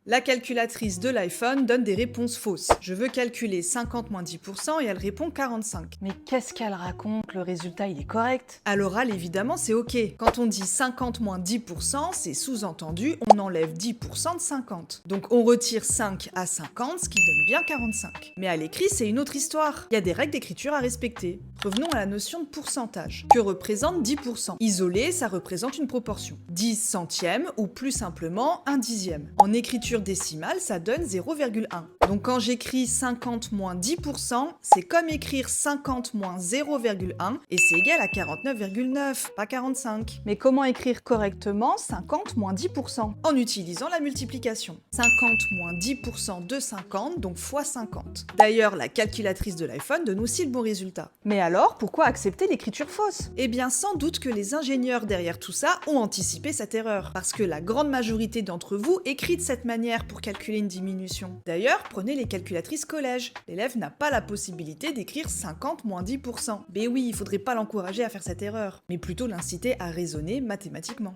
La calculatrice de l'iPhone donne des réponses fausses. Je veux calculer 50 moins 10% et elle répond 45. Mais qu'est-ce qu'elle raconte? Le résultat, il est correct. À l'oral, évidemment, c'est ok. Quand on dit 50 moins 10%, c'est sous-entendu, on enlève 10% de 50. Donc on retire 5 à 50, ce qui donne bien 45. Mais à l'écrit, c'est une autre histoire. Il y a des règles d'écriture à respecter. Revenons à la notion de pourcentage. Que représente 10%? Isolé, ça représente une proportion. 10 centièmes ou plus simplement un dixième. En écriture décimale, ça donne 0,1. Donc quand j'écris 50 moins 10%, c'est comme écrire 50 moins 0,1 et c'est égal à 49,9, pas 45. Mais comment écrire correctement 50 moins 10%? En utilisant la multiplication. 50 moins 10% de 50, donc fois 50. D'ailleurs, la calculatrice de l'iPhone donne aussi le bon résultat. Mais alors, pourquoi accepter l'écriture fausse? Eh bien, sans doute que les ingénieurs derrière tout ça ont anticipé cette erreur, parce que la grande majorité d'entre vous écrit de cette manière pour calculer une diminution. D'ailleurs, prenez les calculatrices collège. L'élève n'a pas la possibilité d'écrire 50 moins 10%. Mais oui, il faudrait pas l'encourager à faire cette erreur, mais plutôt l'inciter à raisonner mathématiquement.